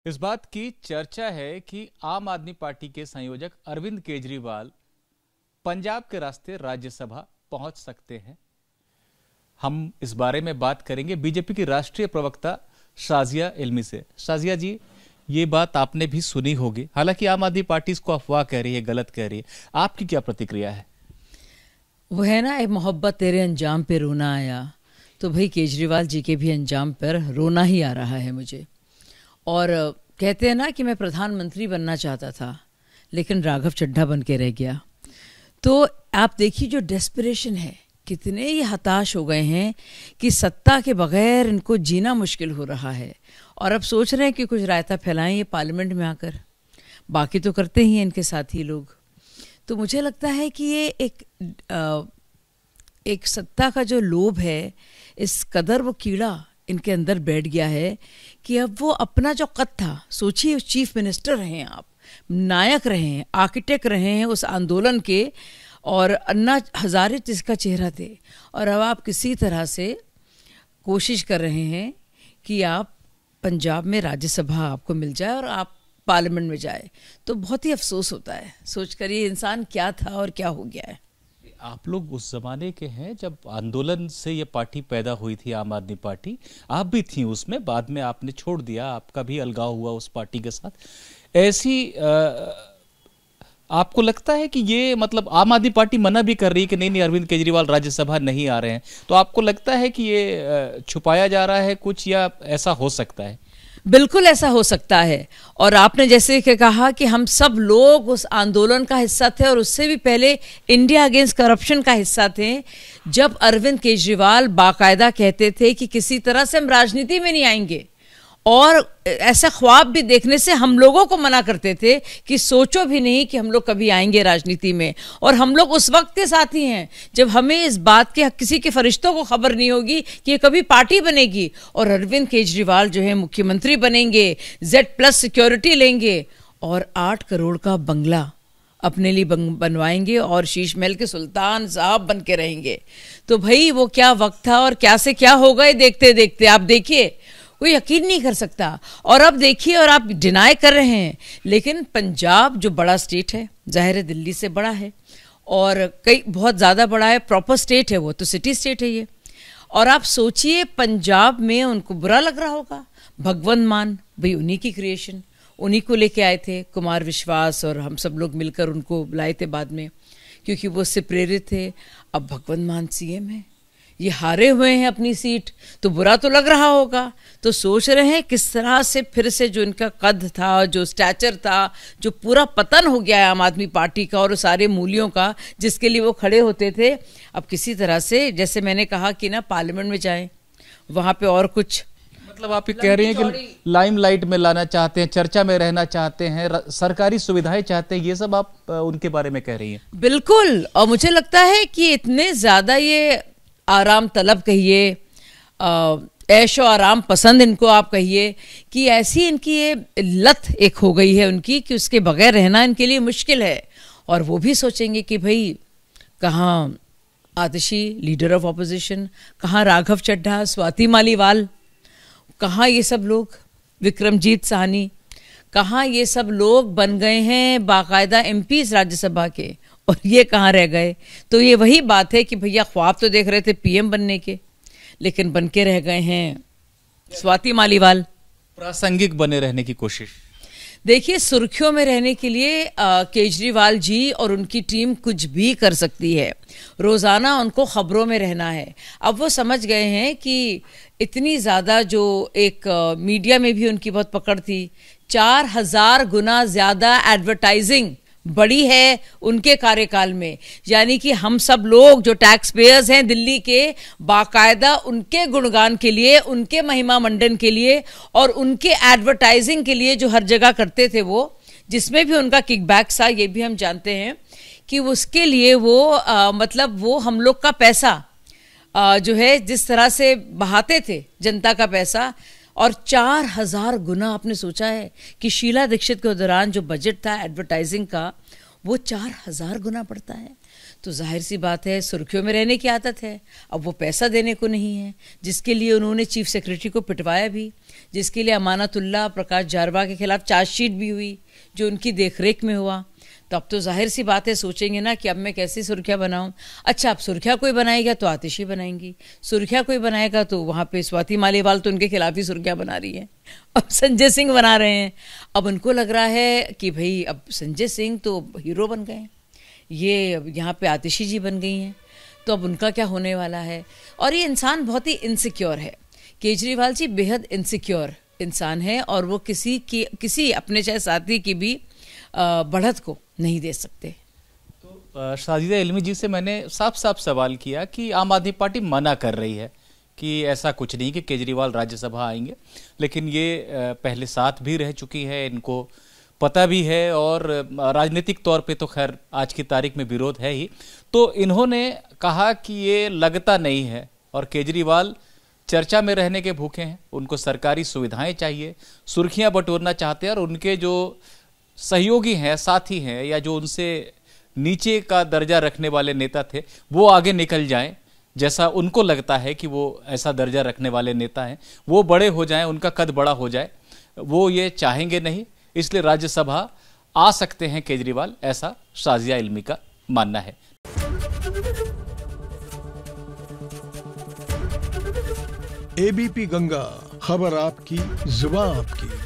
इस बात की चर्चा है कि आम आदमी पार्टी के संयोजक अरविंद केजरीवाल पंजाब के रास्ते राज्यसभा पहुंच सकते हैं। हम इस बारे में बात करेंगे बीजेपी की राष्ट्रीय प्रवक्ता शाजिया इल्मी से। शाजिया जी, ये बात आपने भी सुनी होगी, हालांकि आम आदमी पार्टी इसको अफवाह कह रही है, गलत कह रही है। आपकी क्या प्रतिक्रिया है? वो है ना, एक मोहब्बत तेरे अंजाम पे रोना आया, तो भाई केजरीवाल जी के भी अंजाम पर रोना ही आ रहा है मुझे। और कहते हैं ना कि मैं प्रधानमंत्री बनना चाहता था लेकिन राघव चड्ढा बन के रह गया। तो आप देखिए जो डेस्परेशन है, कितने ये हताश हो गए हैं कि सत्ता के बगैर इनको जीना मुश्किल हो रहा है और अब सोच रहे हैं कि कुछ रायता फैलाएं ये पार्लियामेंट में आकर। बाकी तो करते ही हैं इनके साथी लोग। तो मुझे लगता है कि ये एक सत्ता का जो लोभ है, इस कदर वो कीड़ा इनके अंदर बैठ गया है कि अब वो अपना जो कद था, सोचिए चीफ मिनिस्टर रहे हैं आप, नायक रहे हैं, आर्किटेक्ट रहे हैं उस आंदोलन के, और अन्ना हजारे जिसका चेहरा थे, और अब आप किसी तरह से कोशिश कर रहे हैं कि आप पंजाब में राज्यसभा आपको मिल जाए और आप पार्लियामेंट में जाए। तो बहुत ही अफसोस होता है सोच कर ये इंसान क्या था और क्या हो गया है। आप लोग उस जमाने के हैं जब आंदोलन से ये पार्टी पैदा हुई थी, आम आदमी पार्टी। आप भी थी उसमें, बाद में आपने छोड़ दिया, आपका भी अलगाव हुआ उस पार्टी के साथ। ऐसी आपको लगता है कि ये मतलब आम आदमी पार्टी मना भी कर रही है कि नहीं अरविंद केजरीवाल राज्यसभा नहीं आ रहे हैं, तो आपको लगता है कि ये छुपाया जा रहा है कुछ, या ऐसा हो सकता है? बिल्कुल ऐसा हो सकता है। और आपने जैसे कि कहा कि हम सब लोग उस आंदोलन का हिस्सा थे और उससे भी पहले इंडिया अगेंस्ट करप्शन का हिस्सा थे, जब अरविंद केजरीवाल बाकायदा कहते थे कि किसी तरह से हम राजनीति में नहीं आएंगे, और ऐसा ख्वाब भी देखने से हम लोगों को मना करते थे कि सोचो भी नहीं कि हम लोग कभी आएंगे राजनीति में। और हम लोग उस वक्त के साथी हैं जब हमें इस बात के किसी के फरिश्तों को खबर नहीं होगी कि ये कभी पार्टी बनेगी, और अरविंद केजरीवाल जो है मुख्यमंत्री बनेंगे, Z+ सिक्योरिटी लेंगे और 8 करोड़ का बंगला अपने लिए बनवाएंगे और शीश महल के सुल्तान साहब बन के रहेंगे। तो भाई वो क्या वक्त था और क्या से क्या हो गए देखते देखते। आप देखिए, कोई यकीन नहीं कर सकता। और अब देखिए, और आप डिनाई कर रहे हैं, लेकिन पंजाब जो बड़ा स्टेट है, जाहिर है दिल्ली से बड़ा है और कई बहुत ज़्यादा बड़ा है, प्रॉपर स्टेट है, वो तो सिटी स्टेट है ये। और आप सोचिए पंजाब में उनको बुरा लग रहा होगा। भगवंत मान भाई उन्हीं की क्रिएशन, उन्हीं को लेके आए थे, कुमार विश्वास और हम सब लोग मिलकर उनको बुलाए थे बाद में, क्योंकि वो उससे प्रेरित थे। अब भगवंत मान CM है, ये हारे हुए हैं अपनी सीट, तो बुरा तो लग रहा होगा। तो सोच रहे हैं किस तरह से फिर से जो इनका कद था, जो स्टैचर था, जो पूरा पतन हो गया है आम आदमी पार्टी का और सारे मूल्यों का जिसके लिए वो खड़े होते थे, अब किसी तरह से, जैसे मैंने कहा कि ना पार्लियामेंट में जाएं, वहाँ पे और कुछ मतलब आप ये कह रहे हैं कि लाइमलाइट में लाना चाहते हैं, चर्चा में रहना चाहते हैं, सरकारी सुविधाएं चाहते हैं, ये सब आप उनके बारे में कह रही हैं? बिल्कुल। और मुझे लगता है कि इतने ज़्यादा ये आराम तलब कहिए, ऐशो आराम पसंद इनको आप कहिए, कि ऐसी इनकी ये लत एक हो गई है उनकी कि उसके बगैर रहना इनके लिए मुश्किल है। और वो भी सोचेंगे कि भाई कहाँ आतिशी लीडर ऑफ ऑपोजिशन, कहाँ राघव चड्ढा, स्वाति मालीवाल, कहाँ ये सब लोग, विक्रमजीत साहनी, कहाँ ये सब लोग बन गए हैं बाकायदा MPs राज्यसभा के, और ये कहाँ रह गए। तो ये वही बात है कि भैया ख्वाब तो देख रहे थे PM बनने के, लेकिन बन के रह गए हैं स्वाति मालीवाल। प्रासंगिक बने रहने की कोशिश। देखिए, सुर्खियों में रहने के लिए केजरीवाल जी और उनकी टीम कुछ भी कर सकती है, रोज़ाना उनको खबरों में रहना है। अब वो समझ गए हैं कि इतनी ज़्यादा जो एक मीडिया में भी उनकी बहुत पकड़ थी, 4000 गुना ज़्यादा एडवर्टाइजिंग बड़ी है उनके कार्यकाल में। यानी कि हम सब लोग जो टैक्स पेयर्स हैं दिल्ली के, बाकायदा उनके गुणगान के लिए, उनके महिमा मंडन के लिए और उनके एडवर्टाइजिंग के लिए जो हर जगह करते थे, वो जिसमें भी उनका किकबैक था, ये भी हम जानते हैं कि उसके लिए वो मतलब वो हम लोग का पैसा जो है जिस तरह से बहाते थे जनता का पैसा, और 4000 गुना आपने सोचा है कि शीला दीक्षित के दौरान जो बजट था एडवर्टाइजिंग का, वो 4000 गुना पड़ता है। तो जाहिर सी बात है सुर्खियों में रहने की आदत है। अब वो पैसा देने को नहीं है, जिसके लिए उन्होंने चीफ सेक्रेटरी को पिटवाया भी, जिसके लिए अमानतुल्लाह प्रकाश जारवा के खिलाफ चार्जशीट भी हुई, जो उनकी देखरेख में हुआ। तो अब तो जाहिर सी बात है, सोचेंगे ना कि अब मैं कैसी सुर्खियाँ बनाऊं। अच्छा, अब सुर्खियाँ कोई बनाएगा तो आतिशी बनाएंगी, सुर्खियाँ कोई बनाएगा तो वहाँ पे स्वाति मालीवाल तो उनके खिलाफ ही सुर्खियाँ बना रही है, अब संजय सिंह बना रहे हैं। अब उनको लग रहा है कि भाई अब संजय सिंह तो हीरो बन गए, ये यहाँ पे आतिशी जी बन गई हैं, तो अब उनका क्या होने वाला है। और ये इंसान बहुत ही इनसिक्योर है, केजरीवाल जी बेहद इनसिक्योर इंसान है, और वो किसी अपने चाहे साथी की भी बढ़त को नहीं दे सकते। तो साजिदा इल्मी जी से मैंने साफ साफ सवाल किया कि आम आदमी पार्टी मना कर रही है कि ऐसा कुछ नहीं कि केजरीवाल राज्यसभा आएंगे, लेकिन ये पहले साथ भी रह चुकी है, इनको पता भी है, और राजनीतिक तौर पे तो खैर आज की तारीख में विरोध है ही। तो इन्होंने कहा कि ये लगता नहीं है, और केजरीवाल चर्चा में रहने के भूखे हैं, उनको सरकारी सुविधाएं चाहिए, सुर्खियां बटोरना चाहते हैं, और उनके जो सहयोगी हैं, साथी हैं, या जो उनसे नीचे का दर्जा रखने वाले नेता थे, वो आगे निकल जाएं, जैसा उनको लगता है कि वो ऐसा दर्जा रखने वाले नेता हैं, वो बड़े हो जाएं, उनका कद बड़ा हो जाए, वो ये चाहेंगे नहीं। इसलिए राज्यसभा आ सकते हैं केजरीवाल, ऐसा साजिया इल्मी का मानना है। एबीपी गंगा, खबर आपकी, जुबान आपकी।